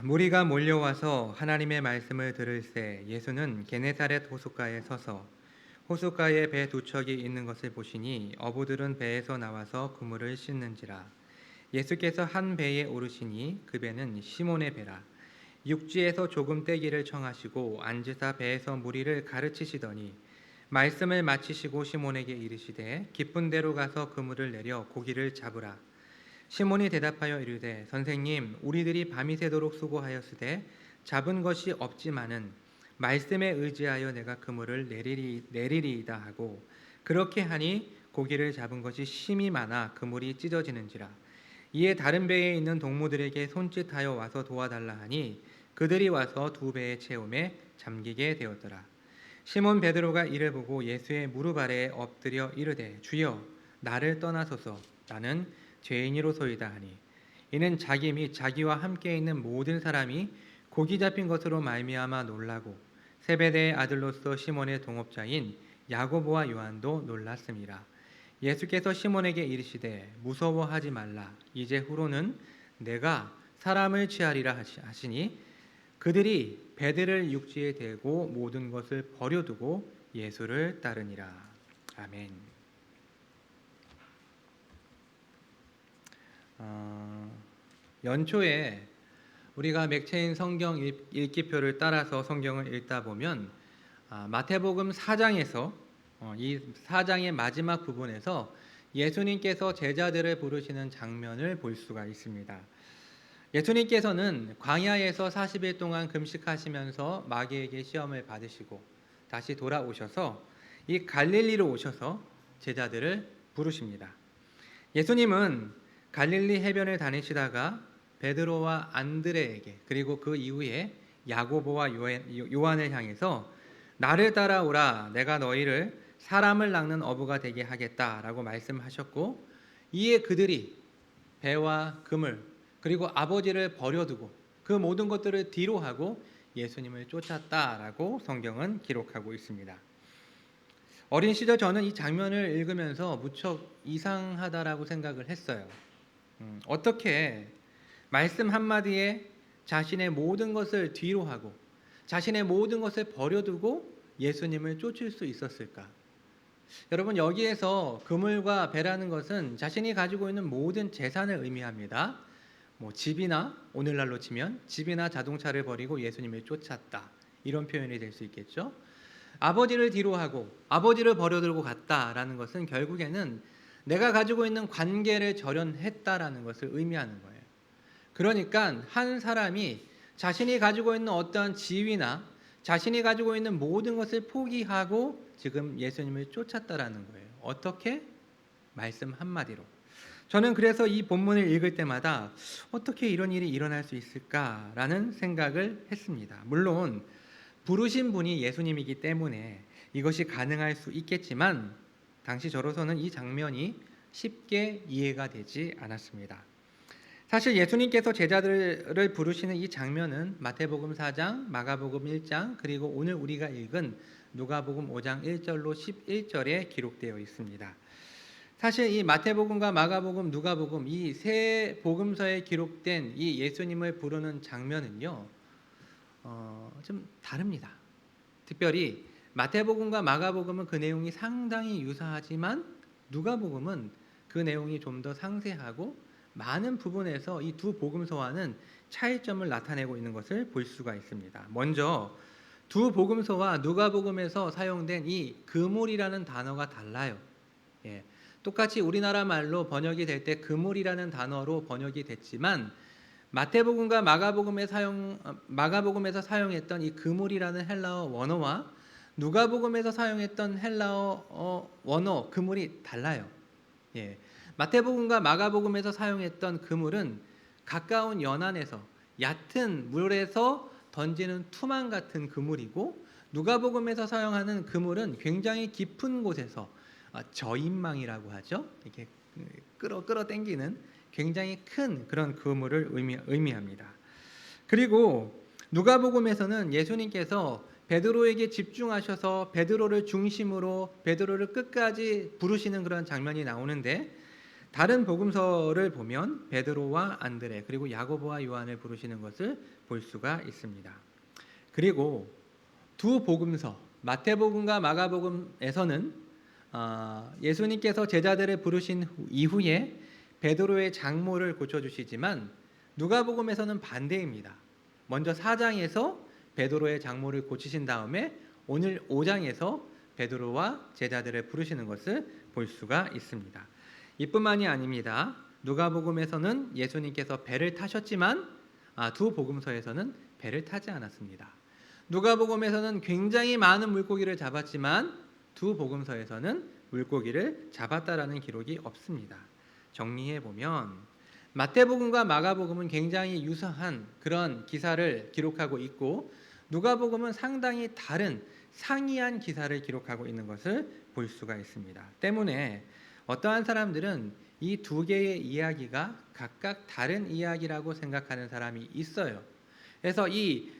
무리가 몰려와서 하나님의 말씀을 들을새 예수는 게네사렛 호숫가에 서서 호숫가에 배 두 척이 있는 것을 보시니 어부들은 배에서 나와서 그물을 씻는지라. 예수께서 한 배에 오르시니 그 배는 시몬의 배라. 육지에서 조금 떼기를 청하시고 앉으사 배에서 무리를 가르치시더니 말씀을 마치시고 시몬에게 이르시되 깊은 데로 가서 그물을 내려 고기를 잡으라. 시몬이 대답하여 이르되 선생님, 우리들이 밤이 새도록 수고하였으되 잡은 것이 없지만은 말씀에 의지하여 내가 그물을 내리리이다 하고, 그렇게 하니 고기를 잡은 것이 심이 많아 그물이 찢어지는지라. 이에 다른 배에 있는 동무들에게 손짓하여 와서 도와달라 하니 그들이 와서 두 배에 채우매 잠기게 되었더라. 시몬 베드로가 이를 보고 예수의 무릎 아래에 엎드려 이르되 주여, 나를 떠나소서, 나는 죄인이로소이다 하니, 이는 자기 및 자기와 함께 있는 모든 사람이 고기 잡힌 것으로 말미암아 놀라고 세베대의 아들로서 시몬의 동업자인 야고보와 요한도 놀랐습니다. 예수께서 시몬에게 이르시되 무서워하지 말라. 이제 후로는 내가 사람을 취하리라 하시니, 그들이 배들을 육지에 대고 모든 것을 버려두고 예수를 따르니라. 아멘. 연초에 우리가 맥체인 성경 읽기표를 따라서 성경을 읽다 보면 마태복음 4장에서 이 4장의 마지막 부분에서 예수님께서 제자들을 부르시는 장면을 볼 수가 있습니다. 예수님께서는 광야에서 40일 동안 금식하시면서 마귀에게 시험을 받으시고 다시 돌아오셔서 이 갈릴리로 오셔서 제자들을 부르십니다. 예수님은 갈릴리 해변을 다니시다가 베드로와 안드레에게, 그리고 그 이후에 야고보와 요한을 향해서 나를 따라오라, 내가 너희를 사람을 낚는 어부가 되게 하겠다라고 말씀하셨고, 이에 그들이 배와 그물 그리고 아버지를 버려두고 그 모든 것들을 뒤로 하고 예수님을 쫓았다라고 성경은 기록하고 있습니다. 어린 시절 저는 이 장면을 읽으면서 무척 이상하다라고 생각을 했어요. 어떻게 말씀 한마디에 자신의 모든 것을 뒤로 하고 자신의 모든 것을 버려두고 예수님을 쫓을 수 있었을까? 여러분, 여기에서 그물과 배라는 것은 자신이 가지고 있는 모든 재산을 의미합니다. 집이나, 오늘날로 치면 집이나 자동차를 버리고 예수님을 쫓았다, 이런 표현이 될 수 있겠죠. 아버지를 뒤로 하고 아버지를 버려두고 갔다라는 것은 결국에는 내가 가지고 있는 관계를 절연했다라는 것을 의미하는 거예요. 그러니까 한 사람이 자신이 가지고 있는 어떠한 지위나 자신이 가지고 있는 모든 것을 포기하고 지금 예수님을 쫓았다라는 거예요. 어떻게? 말씀 한마디로. 저는 그래서 이 본문을 읽을 때마다 어떻게 이런 일이 일어날 수 있을까라는 생각을 했습니다. 물론 부르신 분이 예수님이기 때문에 이것이 가능할 수 있겠지만 당시 저로서는 이 장면이 쉽게 이해가 되지 않았습니다. 사실 예수님께서 제자들을 부르시는 이 장면은 마태복음 4장, 마가복음 1장, 그리고 오늘 우리가 읽은 누가복음 5장 1절로 11절에 기록되어 있습니다. 사실 이 마태복음과 마가복음, 누가복음 이 세 복음서에 기록된 이 예수님을 부르는 장면은요, 좀 다릅니다. 특별히 마태복음과 마가복음은 그 내용이 상당히 유사하지만 누가복음은 그 내용이 좀 더 상세하고 많은 부분에서 이 두 복음서와는 차이점을 나타내고 있는 것을 볼 수가 있습니다. 먼저 두 복음서와 누가복음에서 사용된 이 그물이라는 단어가 달라요. 똑같이 우리나라 말로 번역이 될 때 그물이라는 단어로 번역이 됐지만 마태복음과 마가복음에서 사용했던 이 그물이라는 헬라어 원어와 누가복음에서 사용했던 헬라어 원어 그물이 달라요. 마태복음과 마가복음에서 사용했던 그물은 가까운 연안에서 얕은 물에서 던지는 투망 같은 그물이고, 누가복음에서 사용하는 그물은 굉장히 깊은 곳에서 저인망이라고 하죠. 이렇게 끌어당기는 굉장히 큰 그런 그물을 의미합니다. 그리고 누가복음에서는 예수님께서 베드로에게 집중하셔서 베드로를 중심으로 베드로를 끝까지 부르시는 그런 장면이 나오는데, 다른 복음서를 보면 베드로와 안드레 그리고 야고보와 요한을 부르시는 것을 볼 수가 있습니다. 그리고 두 복음서 마태복음과 마가복음에서는 예수님께서 제자들을 부르신 이후에 베드로의 장모를 고쳐주시지만 누가복음에서는 반대입니다. 먼저 4장에서 베드로의 장모를 고치신 다음에 오늘 5장에서 베드로와 제자들을 부르시는 것을 볼 수가 있습니다. 이뿐만이 아닙니다. 누가복음에서는 예수님께서 배를 타셨지만 두 복음서에서는 배를 타지 않았습니다. 누가복음에서는 굉장히 많은 물고기를 잡았지만 두 복음서에서는 물고기를 잡았다라는 기록이 없습니다. 정리해 보면 마태복음과 마가복음은 굉장히 유사한 그런 기사를 기록하고 있고 누가복음은 상당히 다른 상이한 기사를 기록하고 있는 것을 볼 수가 있습니다. 때문에 어떠한 사람들은 이 두 개의 이야기가 각각 다른 이야기라고 생각하는 사람이 있어요. 그래서 이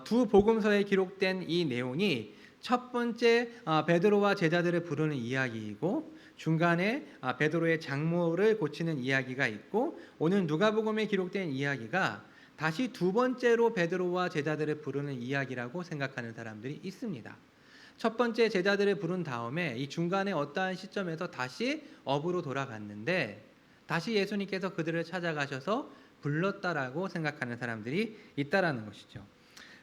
두 복음서에 기록된 이 내용이 첫 번째 베드로와 제자들을 부르는 이야기이고 중간에 베드로의 장모를 고치는 이야기가 있고 오늘 누가복음에 기록된 이야기가 다시 두 번째로 베드로와 제자들을 부르는 이야기라고 생각하는 사람들이 있습니다. 첫 번째 제자들을 부른 다음에 이 중간에 어떠한 시점에서 다시 업으로 돌아갔는데 다시 예수님께서 그들을 찾아가셔서 불렀다라고 생각하는 사람들이 있다라는 것이죠.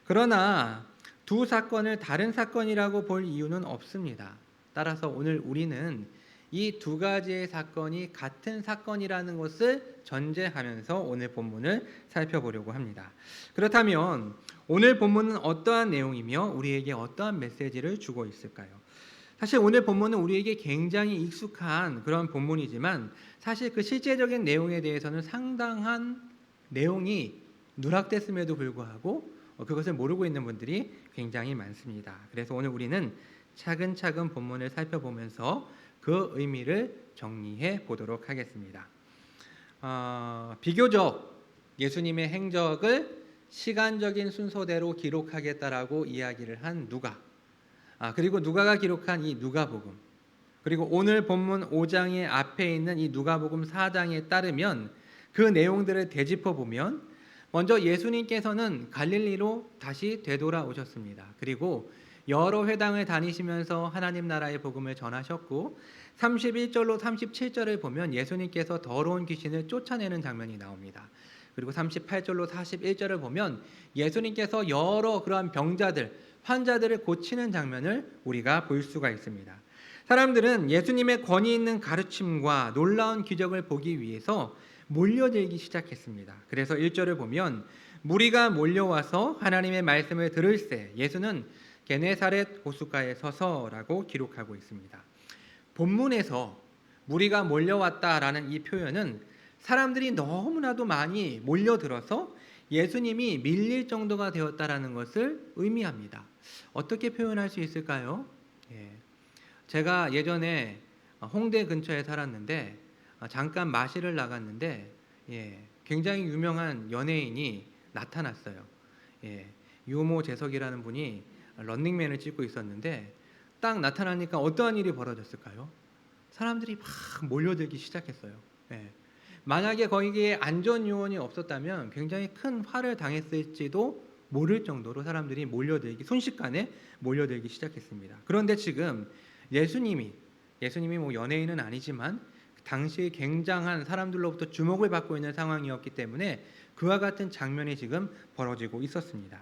그러나 두 사건을 다른 사건이라고 볼 이유는 없습니다. 따라서 오늘 우리는 이 두 가지의 사건이 같은 사건이라는 것을 전제하면서 오늘 본문을 살펴보려고 합니다. 그렇다면 오늘 본문은 어떠한 내용이며 우리에게 어떠한 메시지를 주고 있을까요? 사실 오늘 본문은 우리에게 굉장히 익숙한 그런 본문이지만 사실 그 실제적인 내용에 대해서는 상당한 내용이 누락됐음에도 불구하고 그것을 모르고 있는 분들이 굉장히 많습니다. 그래서 오늘 우리는 차근차근 본문을 살펴보면서 그 의미를 정리해 보도록 하겠습니다. 비교적 예수님의 행적을 시간적인 순서대로 기록하겠다라고 이야기를 한 누가, 그리고 누가가 기록한 이 누가복음, 그리고 오늘 본문 5장의 앞에 있는 이 누가복음 4장에 따르면 그 내용들을 되짚어 보면 먼저 예수님께서는 갈릴리로 다시 되돌아오셨습니다. 그리고 여러 회당을 다니시면서 하나님 나라의 복음을 전하셨고 31절로 37절을 보면 예수님께서 더러운 귀신을 쫓아내는 장면이 나옵니다. 그리고 38절로 41절을 보면 예수님께서 여러 그러한 병자들, 환자들을 고치는 장면을 우리가 볼 수가 있습니다. 사람들은 예수님의 권위 있는 가르침과 놀라운 기적을 보기 위해서 몰려들기 시작했습니다. 그래서 1절을 보면 무리가 몰려와서 하나님의 말씀을 들을새 예수는 게네사렛 호숫가에 서서라고 기록하고 있습니다. 본문에서 무리가 몰려왔다라는 이 표현은 사람들이 너무나도 많이 몰려들어서 예수님이 밀릴 정도가 되었다라는 것을 의미합니다. 어떻게 표현할 수 있을까요? 제가 예전에 홍대 근처에 살았는데 잠깐 마실을 나갔는데 굉장히 유명한 연예인이 나타났어요. 유모 재석이라는 분이 런닝맨을 찍고 있었는데 딱 나타나니까 어떠한 일이 벌어졌을까요? 사람들이 막 몰려들기 시작했어요. 만약에 거기에 안전 요원이 없었다면 굉장히 큰 화를 당했을지도 모를 정도로 사람들이 순식간에 몰려들기 시작했습니다. 그런데 지금 예수님이 뭐 연예인은 아니지만 당시 굉장한 사람들로부터 주목을 받고 있는 상황이었기 때문에 그와 같은 장면이 지금 벌어지고 있었습니다.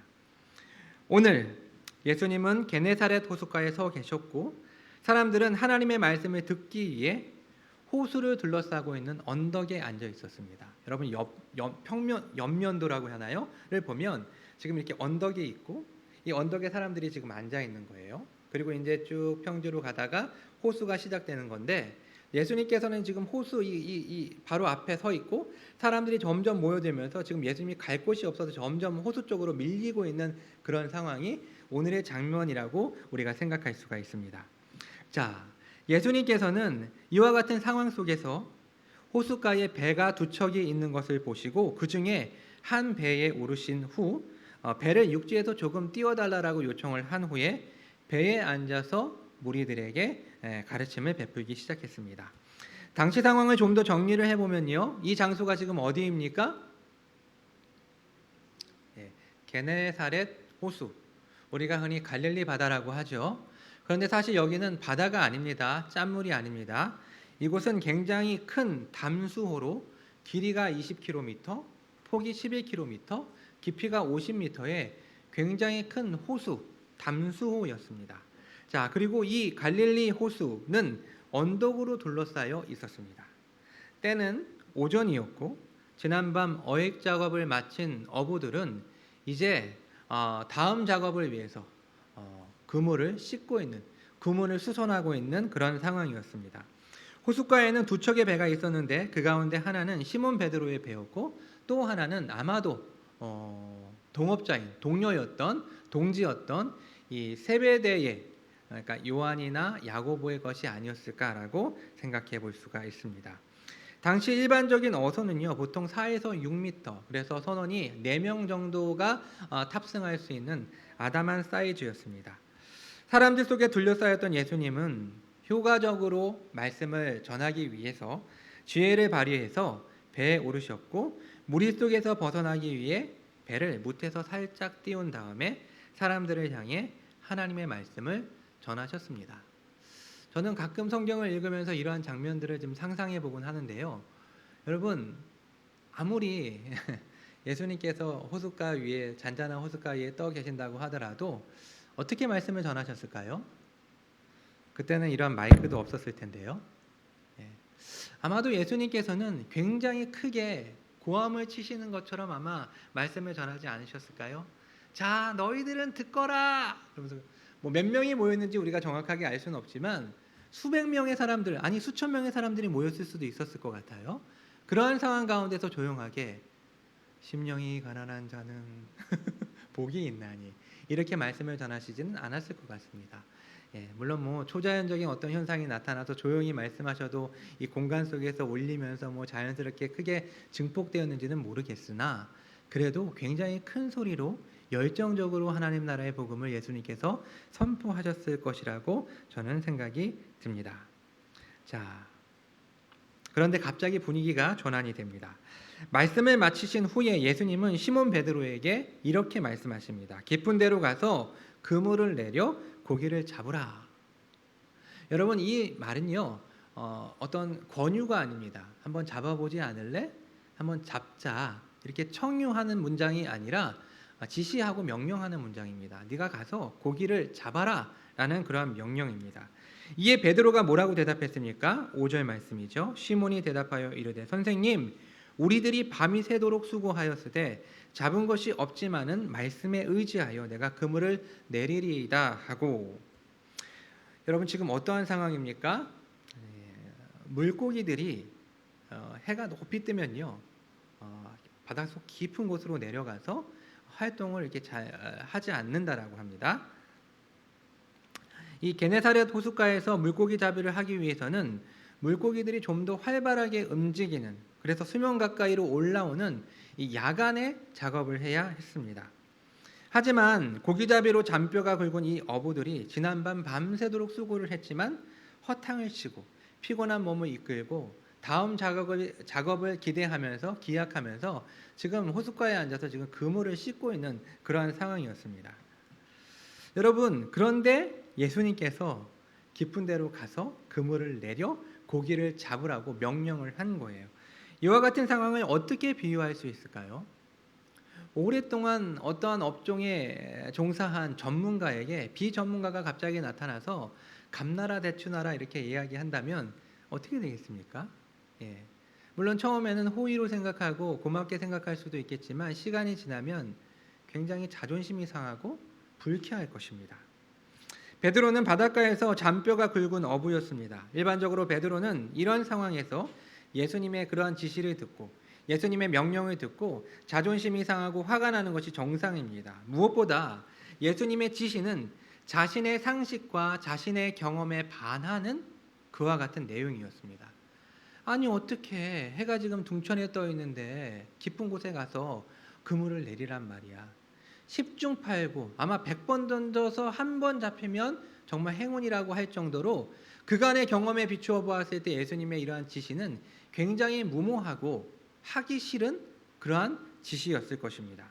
오늘 예수님은 게네사렛 호숫가에 서 계셨고 사람들은 하나님의 말씀을 듣기 위해 호수를 둘러싸고 있는 언덕에 앉아 있었습니다. 여러분 옆면도라고 하나요?를 보면 지금 이렇게 언덕이 있고 이 언덕에 사람들이 지금 앉아 있는 거예요. 그리고 이제 쭉 평지로 가다가 호수가 시작되는 건데 예수님께서는 지금 호수 이 바로 앞에 서 있고 사람들이 점점 모여들면서 지금 예수님이 갈 곳이 없어서 점점 호수 쪽으로 밀리고 있는 그런 상황이 오늘의 장면이라고 우리가 생각할 수가 있습니다. 자, 예수님께서는 이와 같은 상황 속에서 호숫가에 배가 두 척이 있는 것을 보시고 그 중에 한 배에 오르신 후 배를 육지에서 조금 띄워달라고 요청을 한 후에 배에 앉아서 무리들에게 가르침을 베풀기 시작했습니다. 당시 상황을 좀 더 정리를 해보면요, 이 장소가 지금 어디입니까? 예, 게네사렛 호수, 우리가 흔히 갈릴리 바다라고 하죠. 그런데 사실 여기는 바다가 아닙니다. 짠물이 아닙니다. 이곳은 굉장히 큰 담수호로 길이가 20km, 폭이 11km, 깊이가 50m의 굉장히 큰 호수, 담수호였습니다. 자, 그리고 이 갈릴리 호수는 언덕으로 둘러싸여 있었습니다. 때는 오전이었고 지난밤 어획 작업을 마친 어부들은 이제 다음 작업을 위해서 그물을 씻고 있는, 그물을 수선하고 있는 그런 상황이었습니다. 호숫가에는 두 척의 배가 있었는데 그 가운데 하나는 시몬 베드로의 배였고 또 하나는 아마도 동업자인, 동료였던, 동지였던 이 세베대의, 그러니까 요한이나 야고보의 것이 아니었을까라고 생각해 볼 수가 있습니다. 당시 일반적인 어선은요, 보통 4에서 6m, 그래서 선원이 4명 정도가 탑승할 수 있는 아담한 사이즈였습니다. 사람들 속에 둘러싸였던 예수님은 효과적으로 말씀을 전하기 위해서 지혜를 발휘해서 배에 오르셨고 무리 속에서 벗어나기 위해 배를 무태서 살짝 띄운 다음에 사람들을 향해 하나님의 말씀을 전하셨습니다. 저는 가끔 성경을 읽으면서 이러한 장면들을 좀 상상해 보곤 하는데요. 여러분, 아무리 예수님께서 호숫가 위에, 잔잔한 호숫가 위에 떠 계신다고 하더라도 어떻게 말씀을 전하셨을까요? 그때는 이런 마이크도 없었을 텐데요. 아마도 예수님께서는 굉장히 크게 고함을 치시는 것처럼 아마 말씀을 전하지 않으셨을까요? 자, 너희들은 듣거라! 그러면서 뭐 몇 명이 모였는지 우리가 정확하게 알 수는 없지만 수백 명의 사람들, 아니 수천 명의 사람들이 모였을 수도 있었을 것 같아요. 그러한 상황 가운데서 조용하게 심령이 가난한 자는 복이 있나니 이렇게 말씀을 전하시지는 않았을 것 같습니다. 물론 뭐 초자연적인 어떤 현상이 나타나서 조용히 말씀하셔도 이 공간 속에서 울리면서 뭐 자연스럽게 크게 증폭되었는지는 모르겠으나 그래도 굉장히 큰 소리로 열정적으로 하나님 나라의 복음을 예수님께서 선포하셨을 것이라고 저는 생각이 듭니다. 자, 그런데 갑자기 분위기가 전환이 됩니다. 말씀을 마치신 후에 예수님은 시몬 베드로에게 이렇게 말씀하십니다. 깊은 데로 가서 그물을 내려 고기를 잡으라. 여러분, 이 말은요, 어떤 권유가 아닙니다. 한번 잡아보지 않을래? 한번 잡자. 이렇게 청유하는 문장이 아니라 지시하고 명령하는 문장입니다. 네가 가서 고기를 잡아라 라는 그러한 명령입니다. 이에 베드로가 뭐라고 대답했습니까? 5절 말씀이죠. 시몬이 대답하여 이르되 선생님, 우리들이 밤이 새도록 수고하였으되 잡은 것이 없지만은 말씀에 의지하여 내가 그물을 내리리이다 하고. 여러분, 지금 어떠한 상황입니까? 물고기들이 해가 높이 뜨면요, 바닷속 깊은 곳으로 내려가서 활동을 이렇게 잘 하지 않는다라고 합니다. 이 게네사렛 호숫가에서 물고기 잡이를 하기 위해서는 물고기들이 좀 더 활발하게 움직이는, 그래서 수면 가까이로 올라오는 이 야간에 작업을 해야 했습니다. 하지만 고기잡이로 잔뼈가 굵은 이 어부들이 지난밤 밤새도록 수고를 했지만 허탕을 치고 피곤한 몸을 이끌고 다음 작업을 기약하면서 지금 호숫가에 앉아서 지금 그물을 씻고 있는 그러한 상황이었습니다. 여러분, 그런데 예수님께서 깊은 데로 가서 그물을 내려 고기를 잡으라고 명령을 한 거예요. 이와 같은 상황을 어떻게 비유할 수 있을까요? 오랫동안 어떠한 업종에 종사한 전문가에게 비전문가가 갑자기 나타나서 감나라 대추나라 이렇게 이야기한다면 어떻게 되겠습니까? 물론 처음에는 호의로 생각하고 고맙게 생각할 수도 있겠지만 시간이 지나면 굉장히 자존심이 상하고 불쾌할 것입니다. 베드로는 바닷가에서 잔뼈가 굵은 어부였습니다. 일반적으로 베드로는 이런 상황에서 예수님의 그러한 지시를 듣고 예수님의 명령을 듣고 자존심이 상하고 화가 나는 것이 정상입니다. 무엇보다 예수님의 지시는 자신의 상식과 자신의 경험에 반하는 그와 같은 내용이었습니다. 아니, 어떻게 해가 지금 둥천에 떠 있는데 깊은 곳에 가서 그물을 내리란 말이야. 10중 8구 아마 100번 던져서 한 번 잡히면 정말 행운이라고 할 정도로 그간의 경험에 비추어 보았을 때 예수님의 이러한 지시는 굉장히 무모하고 하기 싫은 그러한 지시였을 것입니다.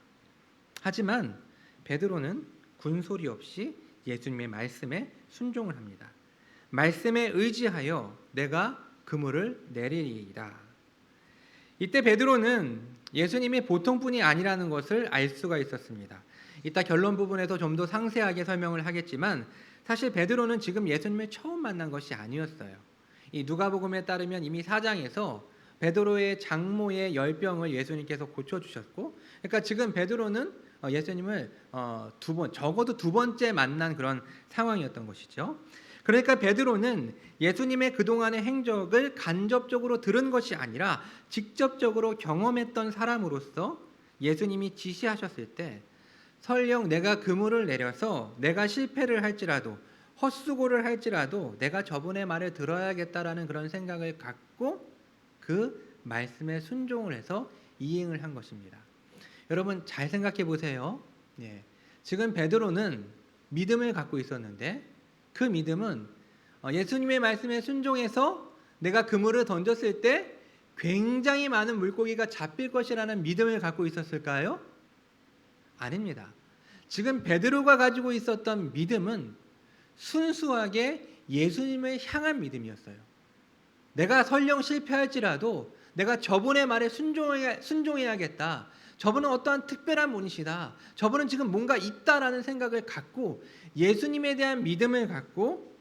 하지만 베드로는 군소리 없이 예수님의 말씀에 순종을 합니다. 말씀에 의지하여 내가 그물을 내리리이다. 이때 베드로는 예수님이 보통 분이 아니라는 것을 알 수가 있었습니다. 이따 결론 부분에서 좀 더 상세하게 설명을 하겠지만 사실 베드로는 지금 예수님을 처음 만난 것이 아니었어요. 이 누가복음에 따르면 이미 4장에서 베드로의 장모의 열병을 예수님께서 고쳐주셨고, 그러니까 지금 베드로는 예수님을 적어도 두 번째 만난 그런 상황이었던 것이죠. 그러니까 베드로는 예수님의 그동안의 행적을 간접적으로 들은 것이 아니라 직접적으로 경험했던 사람으로서 예수님이 지시하셨을 때 설령 내가 그물을 내려서 내가 실패를 할지라도 헛수고를 할지라도 내가 저분의 말을 들어야겠다라는 그런 생각을 갖고 그 말씀에 순종을 해서 이행을 한 것입니다. 여러분 잘 생각해 보세요. 지금 베드로는 믿음을 갖고 있었는데 그 믿음은 예수님의 말씀에 순종해서 내가 그물을 던졌을 때 굉장히 많은 물고기가 잡힐 것이라는 믿음을 갖고 있었을까요? 아닙니다. 지금 베드로가 가지고 있었던 믿음은 순수하게 예수님을 향한 믿음이었어요. 내가 설령 실패할지라도 내가 저분의 말에 순종해야겠다. 저분은 어떠한 특별한 분이시다. 저분은 지금 뭔가 있다라는 생각을 갖고 예수님에 대한 믿음을 갖고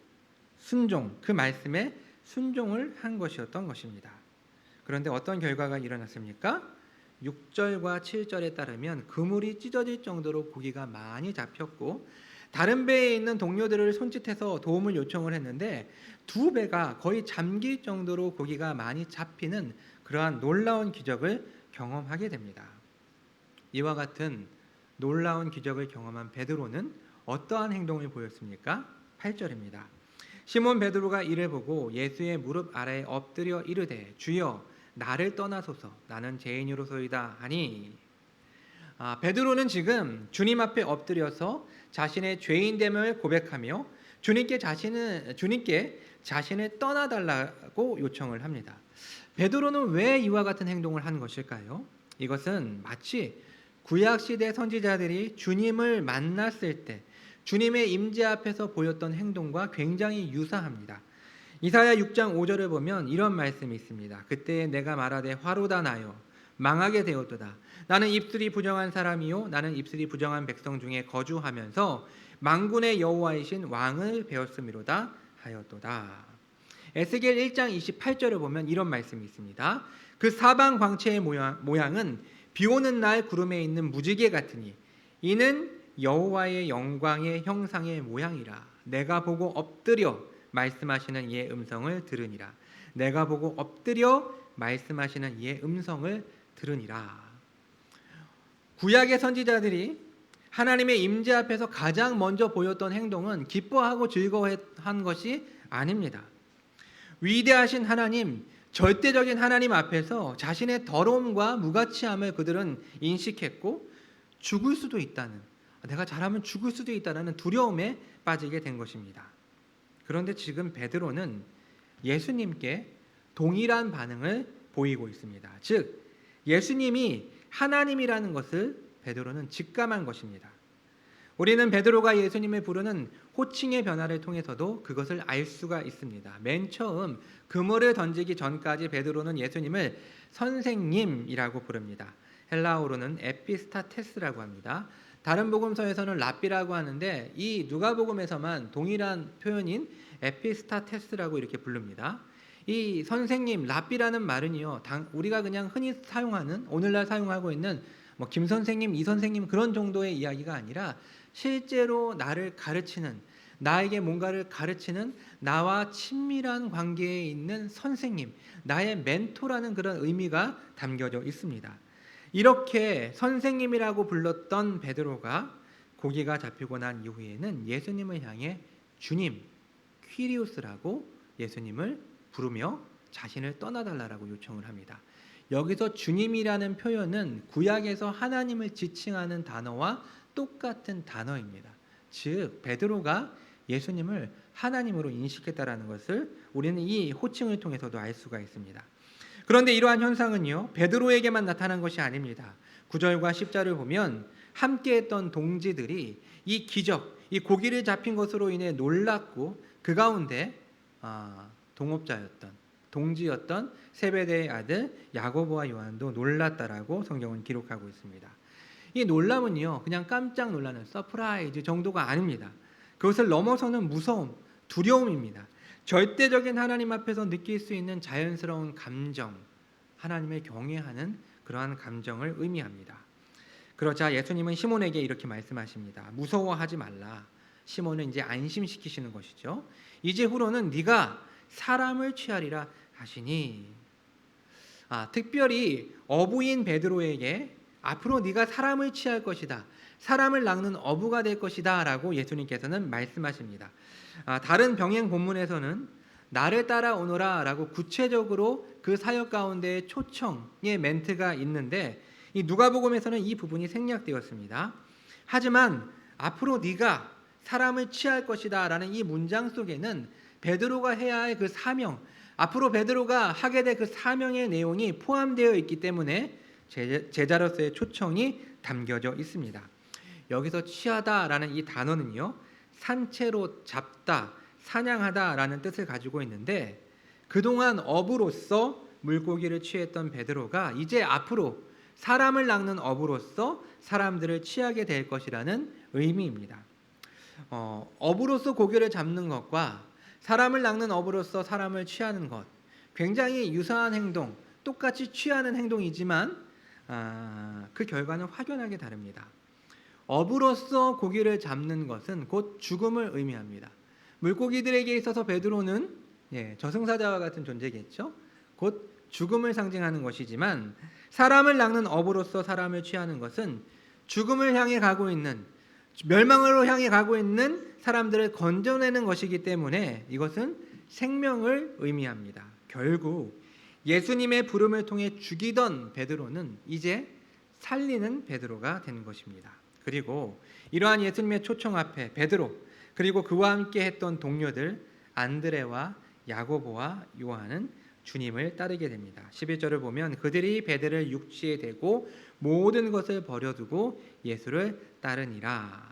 그 말씀에 순종을 한 것이었던 것입니다. 그런데 어떤 결과가 일어났습니까? 6절과 7절에 따르면 그물이 찢어질 정도로 고기가 많이 잡혔고 다른 배에 있는 동료들을 손짓해서 도움을 요청을 했는데 두 배가 거의 잠길 정도로 고기가 많이 잡히는 그러한 놀라운 기적을 경험하게 됩니다. 이와 같은 놀라운 기적을 경험한 베드로는 어떠한 행동을 보였습니까? 8절입니다. 시몬 베드로가 이를 보고 예수의 무릎 아래에 엎드려 이르되 주여 나를 떠나소서 나는 죄인으로소이다 하니 베드로는 지금 주님 앞에 엎드려서 자신의 죄인됨을 고백하며 주님께 자신을 떠나달라고 요청을 합니다. 베드로는 왜 이와 같은 행동을 한 것일까요? 이것은 마치 구약시대 선지자들이 주님을 만났을 때 주님의 임재 앞에서 보였던 행동과 굉장히 유사합니다. 이사야 6장 5절을 보면 이런 말씀이 있습니다. 그때 내가 말하되 화로다 나여 망하게 되었도다. 나는 입술이 부정한 사람이요 나는 입술이 부정한 백성 중에 거주하면서 만군의 여호와이신 왕을 배웠음이로다 하였도다. 에스겔 1장 28절을 보면 이런 말씀이 있습니다. 그 사방 광채의 모양은 비오는 날 구름에 있는 무지개 같으니 이는 여호와의 영광의 형상의 모양이라. 내가 보고 엎드려 말씀하시는 이의 음성을 들으니라. 내가 보고 엎드려 말씀하시는 이의 음성을 들으니라. 구약의 선지자들이 하나님의 임재 앞에서 가장 먼저 보였던 행동은 기뻐하고 즐거워한 것이 아닙니다. 위대하신 하나님, 절대적인 하나님 앞에서 자신의 더러움과 무가치함을 그들은 인식했고 죽을 수도 있다는, 내가 잘하면 죽을 수도 있다는 두려움에 빠지게 된 것입니다. 그런데 지금 베드로는 예수님께 동일한 반응을 보이고 있습니다. 즉 예수님이 하나님이라는 것을 베드로는 직감한 것입니다. 우리는 베드로가 예수님을 부르는 호칭의 변화를 통해서도 그것을 알 수가 있습니다. 맨 처음 그물을 던지기 전까지 베드로는 예수님을 선생님이라고 부릅니다. 헬라어로는 에피스타테스라고 합니다. 다른 복음서에서는 랍비라고 하는데 이 누가복음에서만 동일한 표현인 에피스타테스라고 이렇게 부릅니다. 이 선생님, 랍비라는 말은요, 우리가 그냥 흔히 사용하는, 오늘날 사용하고 있는 뭐 김 선생님, 이 선생님 그런 정도의 이야기가 아니라 실제로 나를 가르치는, 나에게 뭔가를 가르치는 나와 친밀한 관계에 있는 선생님, 나의 멘토라는 그런 의미가 담겨져 있습니다. 이렇게 선생님이라고 불렀던 베드로가 고기가 잡히고 난 이후에는 예수님을 향해 주님, 퀴리오스라고 예수님을 부르며 자신을 떠나달라고 요청을 합니다. 여기서 주님이라는 표현은 구약에서 하나님을 지칭하는 단어와 똑같은 단어입니다. 즉 베드로가 예수님을 하나님으로 인식했다라는 것을 우리는 이 호칭을 통해서도 알 수가 있습니다. 그런데 이러한 현상은요, 베드로에게만 나타난 것이 아닙니다. 9절과 10절을 보면 함께했던 동지들이 이 기적, 이 고기를 잡힌 것으로 인해 놀랐고 그 가운데 동지였던 세베대의 아들 야고보와 요한도 놀랐다라고 성경은 기록하고 있습니다. 이 놀람은요, 그냥 깜짝 놀라는 서프라이즈 정도가 아닙니다. 그것을 넘어서는 무서움, 두려움입니다. 절대적인 하나님 앞에서 느낄 수 있는 자연스러운 감정, 하나님을 경외하는 그러한 감정을 의미합니다. 그러자 예수님은 시몬에게 이렇게 말씀하십니다. 무서워하지 말라. 시몬은 이제 안심시키시는 것이죠. 이제 후로는 네가 사람을 취하리라 하시니, 특별히 어부인 베드로에게 앞으로 네가 사람을 취할 것이다, 사람을 낚는 어부가 될 것이다 라고 예수님께서는 말씀하십니다. 다른 병행 본문에서는 나를 따라오너라 라고 구체적으로 그 사역 가운데 초청의 멘트가 있는데 이 누가복음에서는 이 부분이 생략되었습니다. 하지만 앞으로 네가 사람을 취할 것이다 라는 이 문장 속에는 베드로가 해야 할 그 사명, 앞으로 베드로가 하게 될 그 사명의 내용이 포함되어 있기 때문에 제자로서의 초청이 담겨져 있습니다. 여기서 취하다라는 이 단어는요, 산채로 잡다, 사냥하다라는 뜻을 가지고 있는데 그동안 어부로서 물고기를 취했던 베드로가 이제 앞으로 사람을 낚는 어부로서 사람들을 취하게 될 것이라는 의미입니다. 어부로서 고기를 잡는 것과 사람을 낚는 어부로서 사람을 취하는 것, 굉장히 유사한 행동, 똑같이 취하는 행동이지만 그 결과는 확연하게 다릅니다. 어부로서 고기를 잡는 것은 곧 죽음을 의미합니다. 물고기들에게 있어서 베드로는 저승사자와 같은 존재겠죠. 곧 죽음을 상징하는 것이지만 사람을 낚는 어부로서 사람을 취하는 것은 죽음을 향해 가고 있는, 멸망으로 향해 가고 있는 사람들을 건져내는 것이기 때문에 이것은 생명을 의미합니다. 결국 예수님의 부름을 통해 죽이던 베드로는 이제 살리는 베드로가 된 것입니다. 그리고 이러한 예수님의 초청 앞에 베드로 그리고 그와 함께 했던 동료들 안드레와 야고보와 요한은 주님을 따르게 됩니다. 11절을 보면 그들이 베드로를 육지에 대고 모든 것을 버려두고 예수를 따르니라.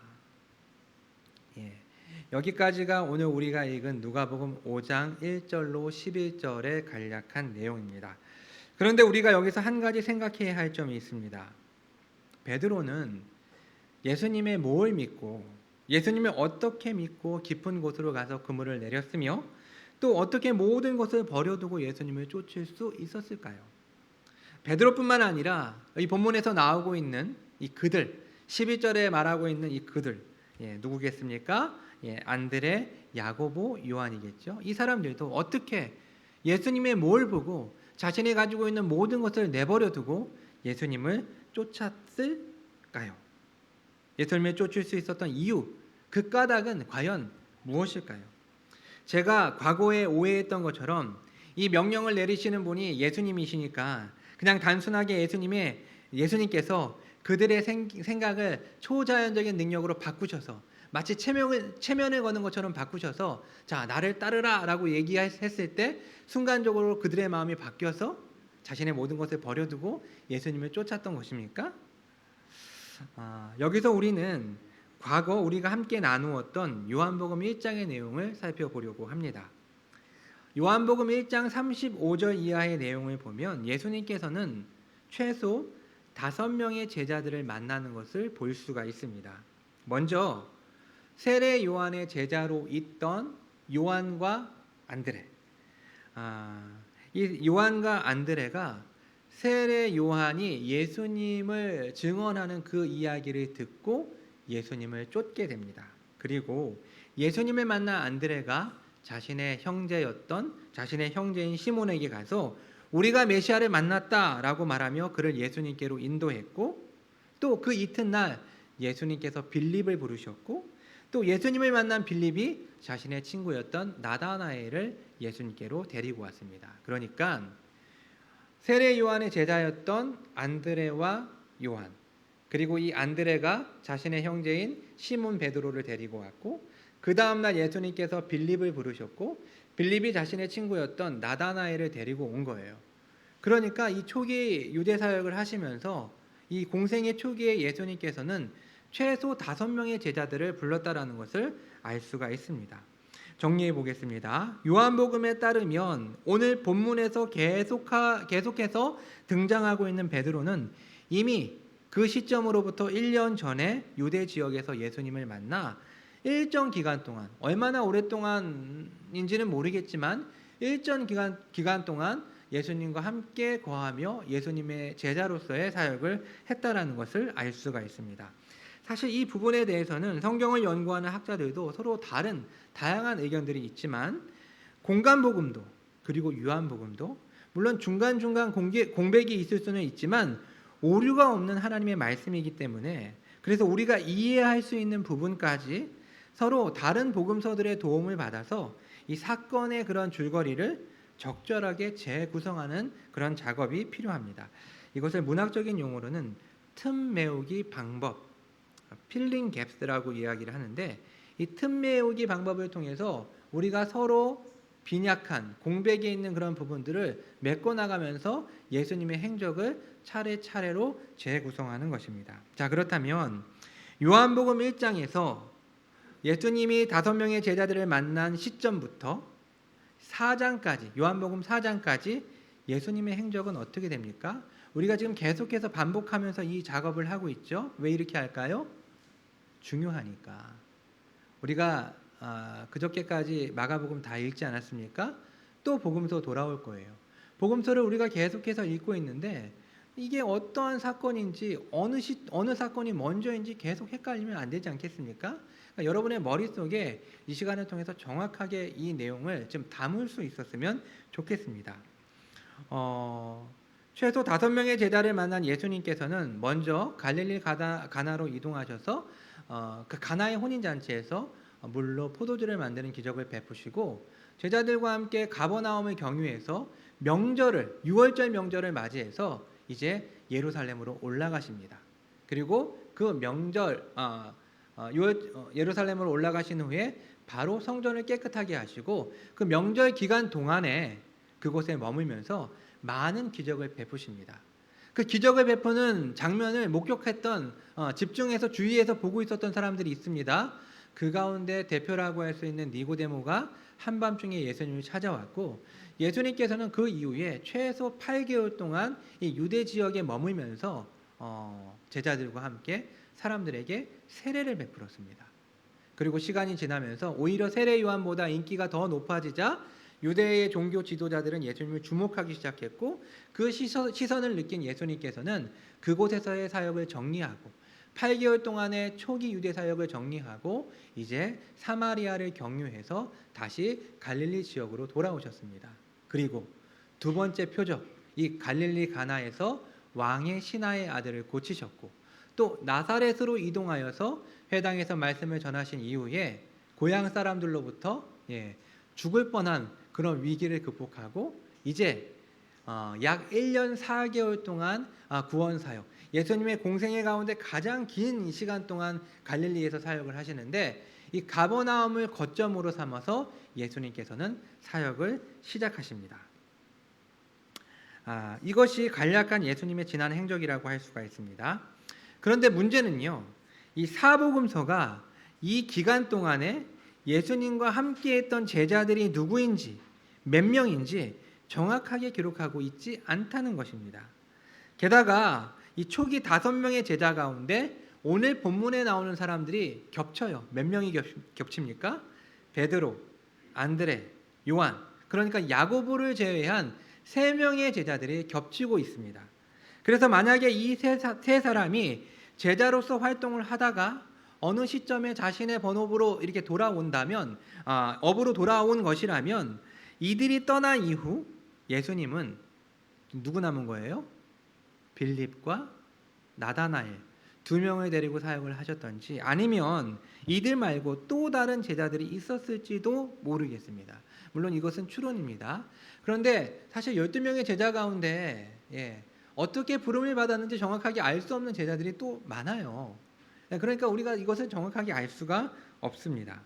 여기까지가 오늘 우리가 읽은 누가복음 5장 1절로 11절의 간략한 내용입니다. 그런데 우리가 여기서 한 가지 생각해야 할 점이 있습니다. 베드로는 예수님의 뭘 믿고 예수님을 어떻게 믿고 깊은 곳으로 가서 그물을 내렸으며 또 어떻게 모든 것을 버려두고 예수님을 쫓을 수 있었을까요? 베드로뿐만 아니라 이 본문에서 나오고 있는 이 그들, 11절에 말하고 있는 이 그들, 누구겠습니까? 안드레, 야고보, 요한이겠죠. 이 사람들도 어떻게 예수님의 뭘 보고 자신이 가지고 있는 모든 것을 내버려두고 예수님을 쫓았을까요? 예수님을 쫓을 수 있었던 이유, 그 까닭은 과연 무엇일까요? 제가 과거에 오해했던 것처럼 이 명령을 내리시는 분이 예수님이시니까 그냥 단순하게 예수님께서 그들의 생각을 초자연적인 능력으로 바꾸셔서 마치 체면을 거는 것처럼 바꾸셔서 자, 나를 따르라 라고 얘기했을 때 순간적으로 그들의 마음이 바뀌어서 자신의 모든 것을 버려두고 예수님을 쫓았던 것입니까? 여기서 우리는 과거 우리가 함께 나누었던 요한복음 1장의 내용을 살펴보려고 합니다. 요한복음 1장 35절 이하의 내용을 보면 예수님께서는 최소 5명의 제자들을 만나는 것을 볼 수가 있습니다. 먼저 세례 요한의 제자로 있던 요한과 안드레. 이 요한과 안드레가 세례 요한이 예수님을 증언하는 그 이야기를 듣고 예수님을 쫓게 됩니다. 그리고 예수님을 만난 안드레가 자신의 형제인 시몬에게 가서 우리가 메시아를 만났다라고 말하며 그를 예수님께로 인도했고 또 그 이튿날 예수님께서 빌립을 부르셨고 또 예수님을 만난 빌립이 자신의 친구였던 나다나엘을 예수님께로 데리고 왔습니다. 그러니까 세례 요한의 제자였던 안드레와 요한 그리고 이 안드레가 자신의 형제인 시몬 베드로를 데리고 왔고, 그 다음날 예수님께서 빌립을 부르셨고, 빌립이 자신의 친구였던 나다나엘을 데리고 온 거예요. 그러니까 이 초기 유대 사역을 하시면서 이 공생의 초기에 예수님께서는 최소 5명의 제자들을 불렀다라는 것을 알 수가 있습니다. 정리해 보겠습니다. 요한복음에 따르면 오늘 본문에서 계속해서 등장하고 있는 베드로는 이미 그 시점으로부터 1년 전에 유대 지역에서 예수님을 만나 일정 기간 동안, 얼마나 오랫동안인지는 모르겠지만 일정 기간 동안 예수님과 함께 거하며 예수님의 제자로서의 사역을 했다라는 것을 알 수가 있습니다. 사실 이 부분에 대해서는 성경을 연구하는 학자들도 서로 다양한 의견들이 있지만, 공간복음도 그리고 요한복음도 물론 중간중간 공백이 있을 수는 있지만 오류가 없는 하나님의 말씀이기 때문에, 그래서 우리가 이해할 수 있는 부분까지 서로 다른 복음서들의 도움을 받아서 이 사건의 그런 줄거리를 적절하게 재구성하는 그런 작업이 필요합니다. 이것을 문학적인 용어로는 틈 메우기 방법, 필링 갭스라고 이야기를 하는데, 이 틈 메우기 방법을 통해서 우리가 서로 빈약한 공백이 있는 그런 부분들을 메꿔 나가면서 예수님의 행적을 차례차례로 재구성하는 것입니다. 자, 그렇다면 요한복음 1장에서 예수님이 5명의 제자들을 만난 시점부터 4장까지, 요한복음 4장까지 예수님의 행적은 어떻게 됩니까? 우리가 지금 계속해서 반복하면서 이 작업을 하고 있죠. 왜 이렇게 할까요? 중요하니까. 우리가 그저께까지 마가복음 다 읽지 않았습니까? 또 복음서 돌아올 거예요. 복음서를 우리가 계속해서 읽고 있는데 이게 어떠한 사건인지, 어느 사건이 먼저인지 계속 헷갈리면 안 되지 않겠습니까? 그러니까 여러분의 머릿속에 이 시간을 통해서 정확하게 이 내용을 좀 담을 수 있었으면 좋겠습니다. 최소 5명의 제자를 만난 예수님께서는 먼저 갈릴리 가나로 이동하셔서 그 가나의 혼인잔치에서 물로 포도주를 만드는 기적을 베푸시고, 제자들과 함께 가버나움을 경유해서 명절을, 6월절 명절을 맞이해서 이제 예루살렘으로 올라가십니다. 그리고 그 명절 예루살렘으로 올라가신 후에 바로 성전을 깨끗하게 하시고 그 명절 기간 동안에 그곳에 머물면서 많은 기적을 베푸십니다. 그 기적을 베푸는 장면을 목격했던, 집중해서 주위에서 보고 있었던 사람들이 있습니다. 그 가운데 대표라고 할 수 있는 니고데모가 한밤중에 예수님을 찾아왔고, 예수님께서는 그 이후에 최소 8개월 동안 이 유대 지역에 머물면서 제자들과 함께 사람들에게 세례를 베풀었습니다. 그리고 시간이 지나면서 오히려 세례 요한보다 인기가 더 높아지자 유대의 종교 지도자들은 예수님을 주목하기 시작했고, 그 시선을 느낀 예수님께서는 그곳에서의 사역을 정리하고 8개월 동안의 초기 유대 사역을 정리하고 이제 사마리아를 경유해서 다시 갈릴리 지역으로 돌아오셨습니다. 그리고 두 번째 표적, 이 갈릴리 가나에서 왕의 신하의 아들을 고치셨고, 또 나사렛으로 이동하여서 회당에서 말씀을 전하신 이후에 고향 사람들로부터 죽을 뻔한 그런 위기를 극복하고 이제 약 1년 4개월 동안 구원 사역, 예수님의 공생애 가운데 가장 긴 시간 동안 갈릴리에서 사역을 하시는데, 이 가버나움을 거점으로 삼아서 예수님께서는 사역을 시작하십니다. 이것이 간략한 예수님의 지난 행적이라고 할 수가 있습니다. 그런데 문제는요, 이 사복음서가 이 기간 동안에 예수님과 함께했던 제자들이 누구인지, 몇 명인지 정확하게 기록하고 있지 않다는 것입니다. 게다가 이 초기 5명의 제자 가운데 오늘 본문에 나오는 사람들이 겹쳐요. 몇 명이 겹칩니까? 베드로, 안드레, 요한, 그러니까 야고보를 제외한 3명의 제자들이 겹치고 있습니다. 그래서 만약에 이 세 사람이 제자로서 활동을 하다가 어느 시점에 자신의 번호부로 이렇게 돌아온다면, 업으로 돌아온 것이라면, 이들이 떠난 이후 예수님은 누구 남은 거예요? 빌립과 나다나엘 2명을 데리고 사역을 하셨던지, 아니면 이들 말고 또 다른 제자들이 있었을지도 모르겠습니다. 물론 이것은 추론입니다. 그런데 사실 12명의 제자 가운데 어떻게 부름을 받았는지 정확하게 알 수 없는 제자들이 또 많아요. 그러니까 우리가 이것을 정확하게 알 수가 없습니다.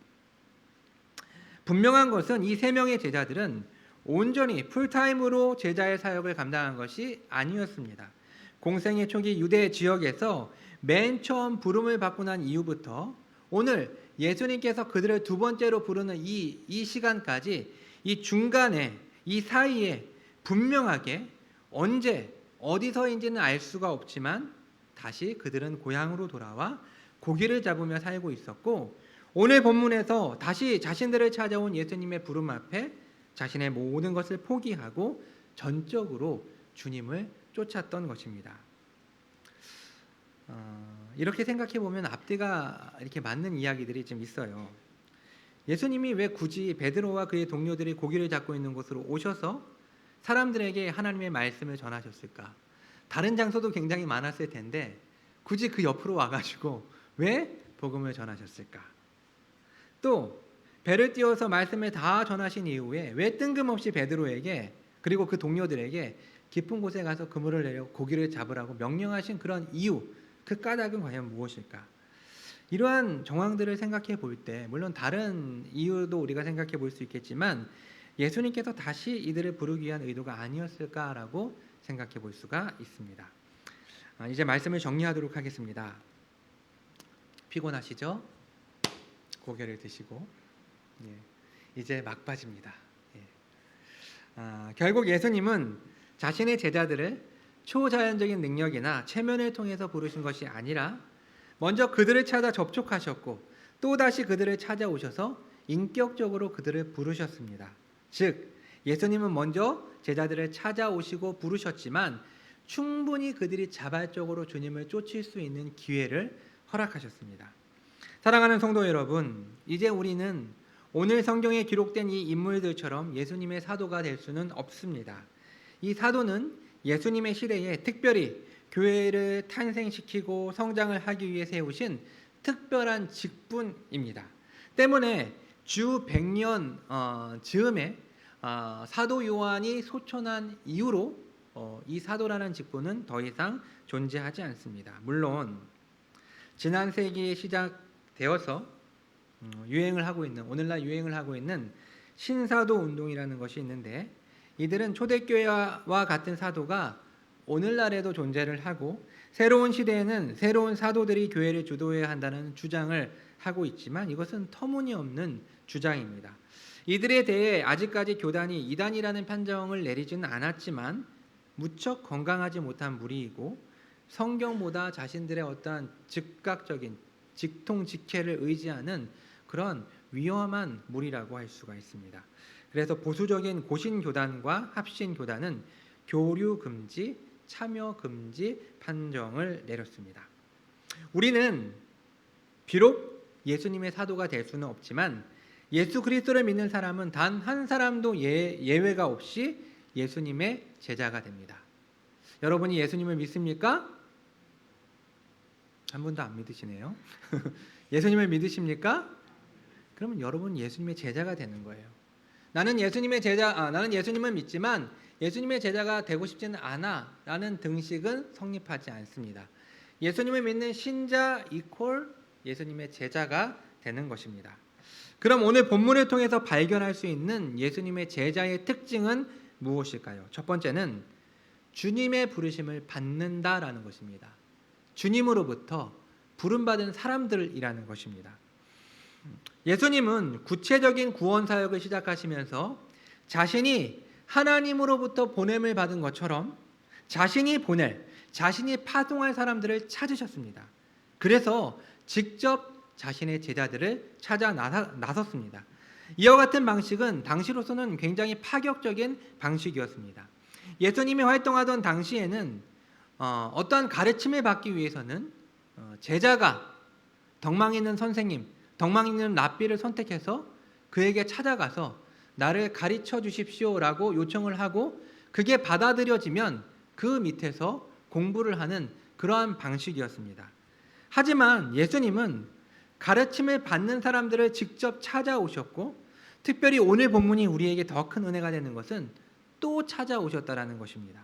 분명한 것은 이 세 명의 제자들은 온전히 풀타임으로 제자의 사역을 감당한 것이 아니었습니다. 공생의 초기 유대 지역에서 맨 처음 부름을 받고 난 이후부터 오늘 예수님께서 그들을 두 번째로 부르는 이 시간까지 이 중간에 이 사이에 분명하게 언제 어디서인지는 알 수가 없지만 다시 그들은 고향으로 돌아와 고기를 잡으며 살고 있었고, 오늘 본문에서 다시 자신들을 찾아온 예수님의 부름 앞에 자신의 모든 것을 포기하고 전적으로 주님을 쫓았던 것입니다. 이렇게 생각해 보면 앞뒤가 이렇게 맞는 이야기들이 좀 있어요. 예수님이 왜 굳이 베드로와 그의 동료들이 고기를 잡고 있는 곳으로 오셔서 사람들에게 하나님의 말씀을 전하셨을까? 다른 장소도 굉장히 많았을 텐데 굳이 그 옆으로 와가지고 왜 복음을 전하셨을까? 또 배를 띄워서 말씀을 다 전하신 이후에 왜 뜬금없이 베드로에게 그리고 그 동료들에게 깊은 곳에 가서 그물을 내려 고기를 잡으라고 명령하신 그런 이유, 그 까닭은 과연 무엇일까? 이러한 정황들을 생각해 볼 때 물론 다른 이유도 우리가 생각해 볼 수 있겠지만 예수님께서 다시 이들을 부르기 위한 의도가 아니었을까라고 생각해 볼 수가 있습니다. 이제 말씀을 정리하도록 하겠습니다. 피곤하시죠? 고개를 드시고 이제 막바지입니다. 결국 예수님은 자신의 제자들을 초자연적인 능력이나 체면을 통해서 부르신 것이 아니라 먼저 그들을 찾아 접촉하셨고 또다시 그들을 찾아오셔서 인격적으로 그들을 부르셨습니다. 즉 예수님은 먼저 제자들을 찾아오시고 부르셨지만 충분히 그들이 자발적으로 주님을 쫓을 수 있는 기회를 허락하셨습니다. 사랑하는 성도 여러분, 이제 우리는 오늘 성경에 기록된 이 인물들처럼 예수님의 사도가 될 수는 없습니다. 이 사도는 예수님의 시대에 특별히 교회를 탄생시키고 성장을 하기 위해 세우신 특별한 직분입니다. 때문에 주 100년 즈음에 사도 요한이 소천한 이후로 이 사도라는 직분은 더 이상 존재하지 않습니다. 물론 지난 세기에 시작되어서 오늘날 유행을 하고 있는 신사도 운동이라는 것이 있는데 이들은 초대교회와 같은 사도가 오늘날에도 존재를 하고 새로운 시대에는 새로운 사도들이 교회를 주도해야 한다는 주장을 하고 있지만 이것은 터무니없는 주장입니다. 이들에 대해 아직까지 교단이 이단이라는 판정을 내리지는 않았지만 무척 건강하지 못한 무리이고 성경보다 자신들의 어떠한 즉각적인 직통직해를 의지하는 그런 위험한 무리라고 할 수가 있습니다. 그래서 보수적인 고신교단과 합신교단은 교류 금지, 참여 금지 판정을 내렸습니다. 우리는 비록 예수님의 사도가 될 수는 없지만 예수 그리스도를 믿는 사람은 단 한 사람도 예외가 없이 예수님의 제자가 됩니다. 여러분이 예수님을 믿습니까? 한 분도 안 믿으시네요. 예수님을 믿으십니까? 그러면 여러분 예수님의 제자가 되는 거예요. 나는 예수님을 믿지만 예수님의 제자가 되고 싶지는 않아라는 등식은 성립하지 않습니다. 예수님을 믿는 신자 이퀄 예수님의 제자가 되는 것입니다. 그럼 오늘 본문을 통해서 발견할 수 있는 예수님의 제자의 특징은 무엇일까요? 첫 번째는 주님의 부르심을 받는다라는 것입니다. 주님으로부터 부름받은 사람들이라는 것입니다. 예수님은 구체적인 구원 사역을 시작하시면서 자신이 하나님으로부터 보냄을 받은 것처럼 자신이 파송할 사람들을 찾으셨습니다. 그래서 직접 자신의 제자들을 찾아 나섰습니다. 이와 같은 방식은 당시로서는 굉장히 파격적인 방식이었습니다. 예수님이 활동하던 당시에는 어떠한 가르침을 받기 위해서는 제자가 덕망 있는 선생님, 덕망 있는 랍비를 선택해서 그에게 찾아가서 나를 가르쳐 주십시오라고 요청을 하고 그게 받아들여지면 그 밑에서 공부를 하는 그러한 방식이었습니다. 하지만 예수님은 가르침을 받는 사람들을 직접 찾아오셨고 특별히 오늘 본문이 우리에게 더 큰 은혜가 되는 것은 또 찾아오셨다라는 것입니다.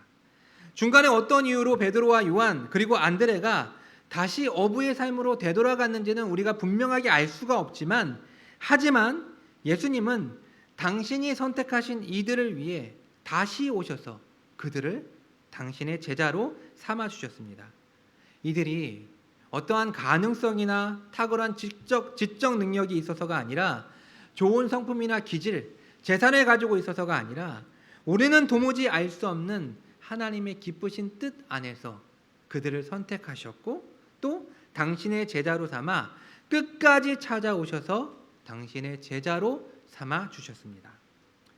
중간에 어떤 이유로 베드로와 요한 그리고 안드레가 다시 어부의 삶으로 되돌아갔는지는 우리가 분명하게 알 수가 없지만, 하지만 예수님은 당신이 선택하신 이들을 위해 다시 오셔서 그들을 당신의 제자로 삼아 주셨습니다. 이들이 어떠한 가능성이나 탁월한 지적 능력이 있어서가 아니라, 좋은 성품이나 기질, 재산을 가지고 있어서가 아니라, 우리는 도무지 알 수 없는 하나님의 기쁘신 뜻 안에서 그들을 선택하셨고, 또 당신의 제자로 삼아 끝까지 찾아오셔서 당신의 제자로 삼아 주셨습니다.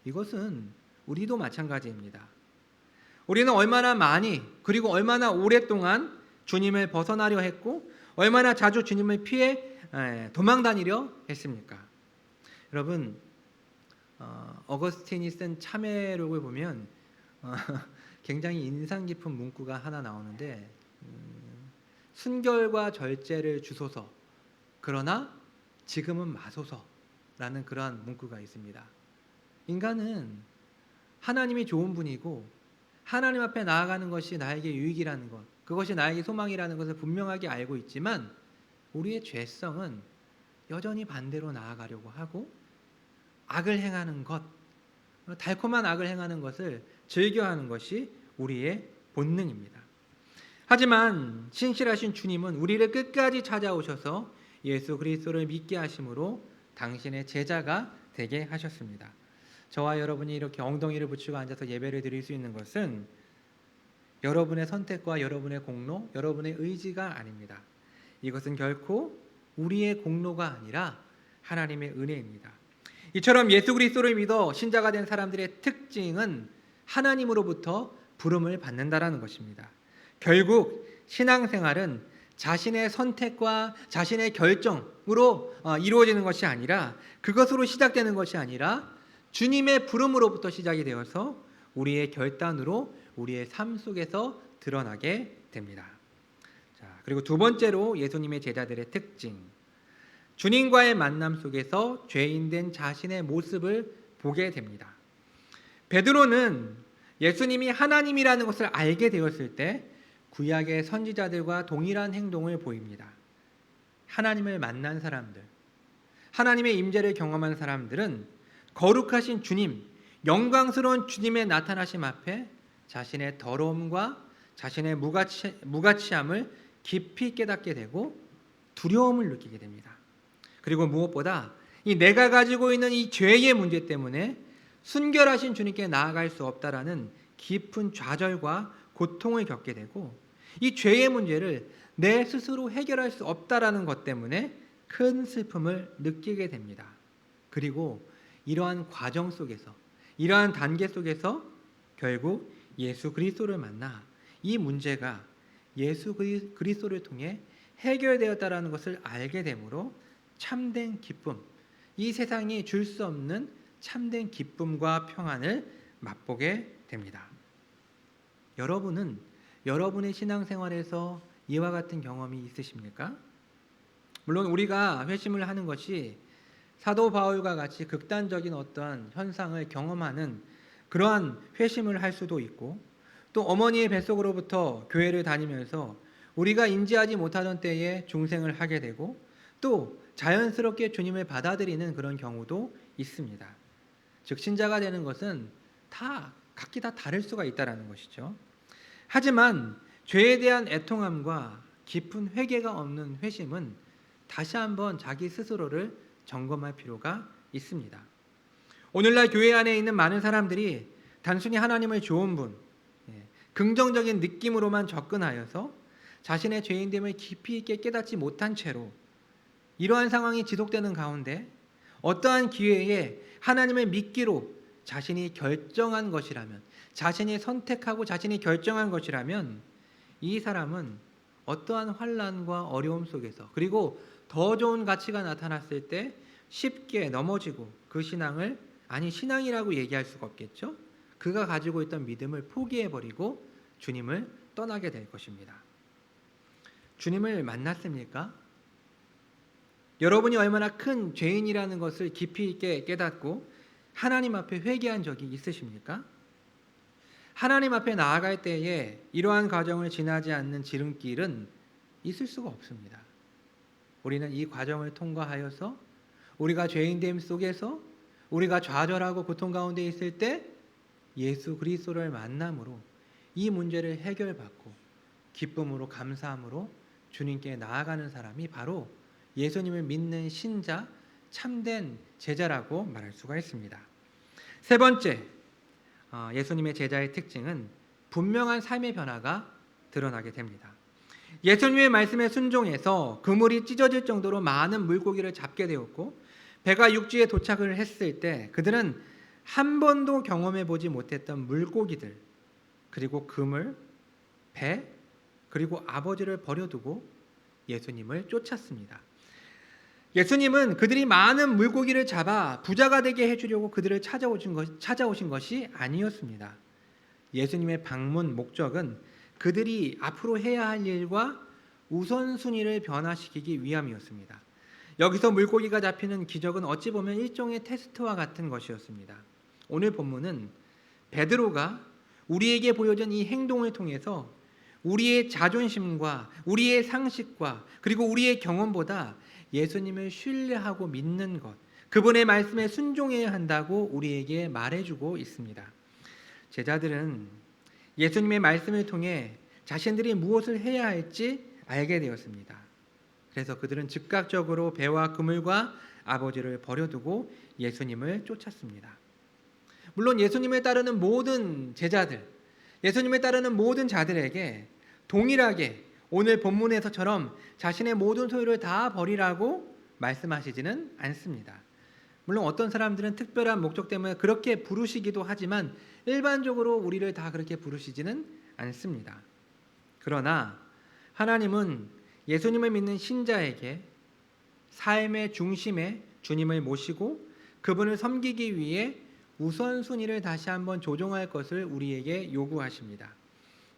이것은 우리도 마찬가지입니다. 우리는 얼마나 많이 그리고 얼마나 오랫동안 주님을 벗어나려 했고, 얼마나 자주 주님을 피해 도망다니려 했습니까? 여러분, 어거스틴이 쓴 참회록을 보면 굉장히 인상 깊은 문구가 하나 나오는데, 순결과 절제를 주소서, 그러나 지금은 마소서라는 그러한 문구가 있습니다. 인간은 하나님이 좋은 분이고 하나님 앞에 나아가는 것이 나에게 유익이라는 것, 그것이 나에게 소망이라는 것을 분명하게 알고 있지만, 우리의 죄성은 여전히 반대로 나아가려고 하고 악을 행하는 것, 달콤한 악을 행하는 것을 즐겨하는 것이 우리의 본능입니다. 하지만 신실하신 주님은 우리를 끝까지 찾아오셔서 예수 그리스도를 믿게 하심으로 당신의 제자가 되게 하셨습니다. 저와 여러분이 이렇게 엉덩이를 붙이고 앉아서 예배를 드릴 수 있는 것은 여러분의 선택과 여러분의 공로, 여러분의 의지가 아닙니다. 이것은 결코 우리의 공로가 아니라 하나님의 은혜입니다. 이처럼 예수 그리스도를 믿어 신자가 된 사람들의 특징은 하나님으로부터 부름을 받는다라는 것입니다. 결국 신앙생활은 자신의 선택과 자신의 결정으로 이루어지는 것이 아니라, 그것으로 시작되는 것이 아니라 주님의 부름으로부터 시작이 되어서 우리의 결단으로 우리의 삶 속에서 드러나게 됩니다. 자, 그리고 두 번째로 예수님의 제자들의 특징, 주님과의 만남 속에서 죄인된 자신의 모습을 보게 됩니다. 베드로는 예수님이 하나님이라는 것을 알게 되었을 때 구약의 선지자들과 동일한 행동을 보입니다. 하나님을 만난 사람들, 하나님의 임재를 경험한 사람들은 거룩하신 주님, 영광스러운 주님의 나타나심 앞에 자신의 더러움과 자신의 무가치함을 깊이 깨닫게 되고 두려움을 느끼게 됩니다. 그리고 무엇보다 이 내가 가지고 있는 이 죄의 문제 때문에 순결하신 주님께 나아갈 수 없다라는 깊은 좌절과 고통을 겪게 되고, 이 죄의 문제를 내 스스로 해결할 수 없다라는 것 때문에 큰 슬픔을 느끼게 됩니다. 그리고 이러한 과정 속에서, 이러한 단계 속에서 결국 예수 그리스도를 만나 이 문제가 예수 그리스도를 통해 해결되었다라는 것을 알게 되므로 참된 기쁨, 이 세상이 줄 수 없는 참된 기쁨과 평안을 맛보게 됩니다. 여러분은 여러분의 신앙생활에서 이와 같은 경험이 있으십니까? 물론 우리가 회심을 하는 것이 사도 바울과 같이 극단적인 어떠한 현상을 경험하는 그러한 회심을 할 수도 있고, 또 어머니의 뱃속으로부터 교회를 다니면서 우리가 인지하지 못하던 때에 중생을 하게 되고, 또 자연스럽게 주님을 받아들이는 그런 경우도 있습니다. 즉 신자가 되는 것은 각기 다 다를 수가 있다는 것이죠. 하지만 죄에 대한 애통함과 깊은 회개가 없는 회심은 다시 한번 자기 스스로를 점검할 필요가 있습니다. 오늘날 교회 안에 있는 많은 사람들이 단순히 하나님을 좋은 분, 긍정적인 느낌으로만 접근하여서 자신의 죄인됨을 깊이 있게 깨닫지 못한 채로 이러한 상황이 지속되는 가운데 어떠한 기회에 하나님을 믿기로 자신이 결정한 것이라면, 자신이 선택하고 자신이 결정한 것이라면, 이 사람은 어떠한 환난과 어려움 속에서, 그리고 더 좋은 가치가 나타났을 때 쉽게 넘어지고 그 신앙을 신앙이라고 얘기할 수가 없겠죠. 그가 가지고 있던 믿음을 포기해버리고 주님을 떠나게 될 것입니다. 주님을 만났습니까? 여러분이 얼마나 큰 죄인이라는 것을 깊이 있게 깨닫고 하나님 앞에 회개한 적이 있으십니까? 하나님 앞에 나아갈 때에 이러한 과정을 지나지 않는 지름길은 있을 수가 없습니다. 우리는 이 과정을 통과하여서 우리가 죄인됨 속에서 우리가 좌절하고 고통 가운데 있을 때 예수 그리스도를 만남으로 이 문제를 해결받고 기쁨으로 감사함으로 주님께 나아가는 사람이 바로 예수님을 믿는 신자, 참된 제자라고 말할 수가 있습니다. 세 번째, 예수님의 제자의 특징은 분명한 삶의 변화가 드러나게 됩니다. 예수님의 말씀에 순종해서 그물이 찢어질 정도로 많은 물고기를 잡게 되었고 배가 육지에 도착을 했을 때 그들은 한 번도 경험해 보지 못했던 물고기들, 그리고 그물, 배, 그리고 아버지를 버려두고 예수님을 쫓았습니다. 예수님은 그들이 많은 물고기를 잡아 부자가 되게 해주려고 그들을 찾아오신 것이 아니었습니다. 예수님의 방문 목적은 그들이 앞으로 해야 할 일과 우선순위를 변화시키기 위함이었습니다. 여기서 물고기가 잡히는 기적은 어찌 보면 일종의 테스트와 같은 것이었습니다. 오늘 본문은 베드로가 우리에게 보여준 이 행동을 통해서 우리의 자존심과 우리의 상식과 그리고 우리의 경험보다 예수님을 신뢰하고 믿는 것, 그분의 말씀에 순종해야 한다고 우리에게 말해주고 있습니다. 제자들은 예수님의 말씀을 통해 자신들이 무엇을 해야 할지 알게 되었습니다. 그래서 그들은 즉각적으로 배와 그물과 아버지를 버려두고 예수님을 쫓았습니다. 물론 예수님을 따르는 모든 제자들, 예수님을 따르는 모든 자들에게 동일하게 오늘 본문에서처럼 자신의 모든 소유를 다 버리라고 말씀하시지는 않습니다. 물론 어떤 사람들은 특별한 목적 때문에 그렇게 부르시기도 하지만 일반적으로 우리를 다 그렇게 부르시지는 않습니다. 그러나 하나님은 예수님을 믿는 신자에게 삶의 중심에 주님을 모시고 그분을 섬기기 위해 우선순위를 다시 한번 조정할 것을 우리에게 요구하십니다.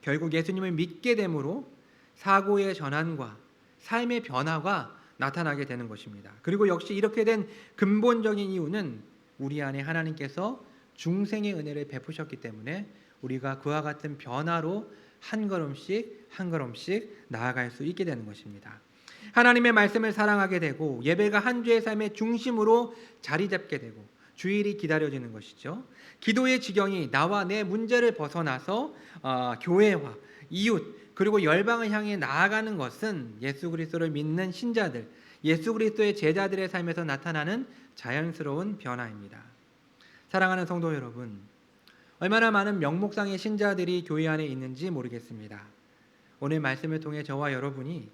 결국 예수님을 믿게 됨으로 사고의 전환과 삶의 변화가 나타나게 되는 것입니다. 그리고 역시 이렇게 된 근본적인 이유는 우리 안에 하나님께서 중생의 은혜를 베푸셨기 때문에 우리가 그와 같은 변화로 한 걸음씩 한 걸음씩 나아갈 수 있게 되는 것입니다. 하나님의 말씀을 사랑하게 되고 예배가 한 주의 삶의 중심으로 자리 잡게 되고 주일이 기다려지는 것이죠. 기도의 지경이 나와 내 문제를 벗어나서 교회와 이웃 그리고 열방을 향해 나아가는 것은 예수 그리스도를 믿는 신자들, 예수 그리스도의 제자들의 삶에서 나타나는 자연스러운 변화입니다. 사랑하는 성도 여러분, 얼마나 많은 명목상의 신자들이 교회 안에 있는지 모르겠습니다. 오늘 말씀을 통해 저와 여러분이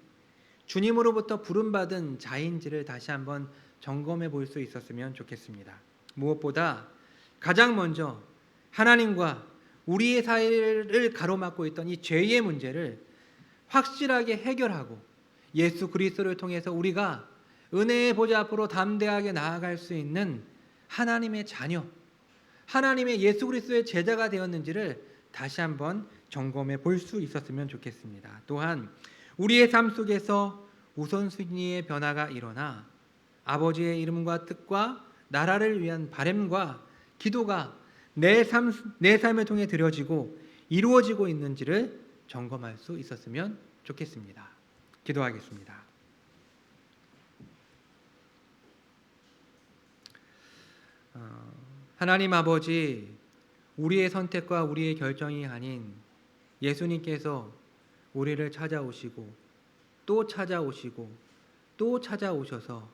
주님으로부터 부름받은 자인지를 다시 한번 점검해 볼 수 있었으면 좋겠습니다. 무엇보다 가장 먼저 하나님과 우리의 사이를 가로막고 있던 이 죄의 문제를 확실하게 해결하고 예수 그리스도를 통해서 우리가 은혜의 보좌 앞으로 담대하게 나아갈 수 있는 하나님의 자녀, 하나님의 예수 그리스도의 제자가 되었는지를 다시 한번 점검해 볼 수 있었으면 좋겠습니다. 또한 우리의 삶 속에서 우선순위의 변화가 일어나 아버지의 이름과 뜻과 나라를 위한 바램과 기도가 내 삶을 통해 드려지고 이루어지고 있는지를 점검할 수 있었으면 좋겠습니다. 기도하겠습니다. 하나님 아버지, 우리의 선택과 우리의 결정이 아닌 예수님께서 우리를 찾아오시고 또 찾아오시고 또 찾아오셔서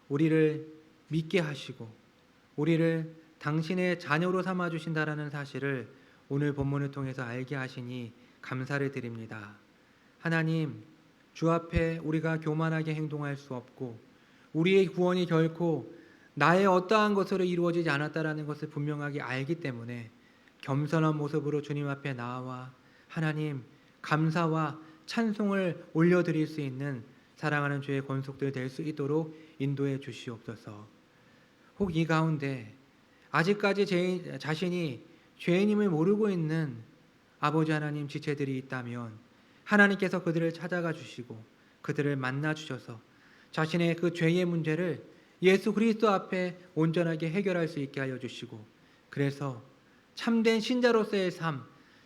우리를 믿게 하시고 우리를 당신의 자녀로 삼아주신다라는 사실을 오늘 본문을 통해서 알게 하시니 감사를 드립니다. 하나님, 주 앞에 우리가 교만하게 행동할 수 없고 우리의 구원이 결코 나의 어떠한 것으로 이루어지지 않았다라는 것을 분명하게 알기 때문에 겸손한 모습으로 주님 앞에 나와 하나님 감사와 찬송을 올려드릴 수 있는 사랑하는 주의 권속들 될 수 있도록 인도해 주시옵소서. 혹 이 가운데 아직까지 자신이 죄인임을 모르고 있는 아버지 하나님 지체들이 있다면 하나님께서 그들을 찾아가 주시고 그들을 만나 주셔서 자신의 그 죄의 문제를 예수 그리스도 앞에 온전하게 해결할 수 있게 하여 주시고 그래서 참된 신자로서의 삶,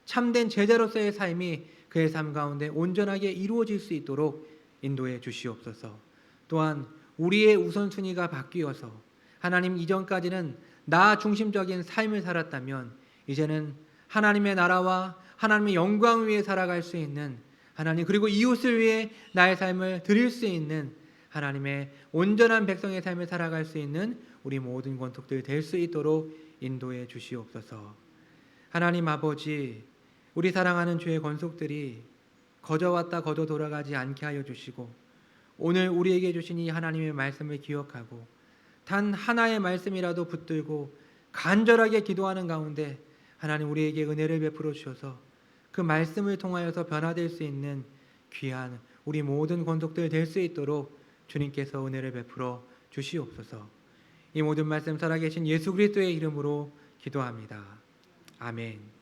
참된 제자로서의 삶이 그의 삶 가운데 온전하게 이루어질 수 있도록 인도해 주시옵소서. 또한 우리의 우선순위가 바뀌어서 하나님, 이전까지는 나 중심적인 삶을 살았다면 이제는 하나님의 나라와 하나님의 영광 위에 살아갈 수 있는 하나님, 그리고 이웃을 위해 나의 삶을 드릴 수 있는 하나님의 온전한 백성의 삶을 살아갈 수 있는 우리 모든 권속들 될 수 있도록 인도해 주시옵소서. 하나님 아버지, 우리 사랑하는 주의 권속들이 거저 왔다 거저 돌아가지 않게 하여 주시고, 오늘 우리에게 주신 이 하나님의 말씀을 기억하고 단 하나의 말씀이라도 붙들고 간절하게 기도하는 가운데 하나님, 우리에게 은혜를 베풀어 주셔서 그 말씀을 통하여서 변화될 수 있는 귀한 우리 모든 권속들 될 수 있도록 주님께서 은혜를 베풀어 주시옵소서. 이 모든 말씀 살아계신 예수 그리스도의 이름으로 기도합니다. 아멘.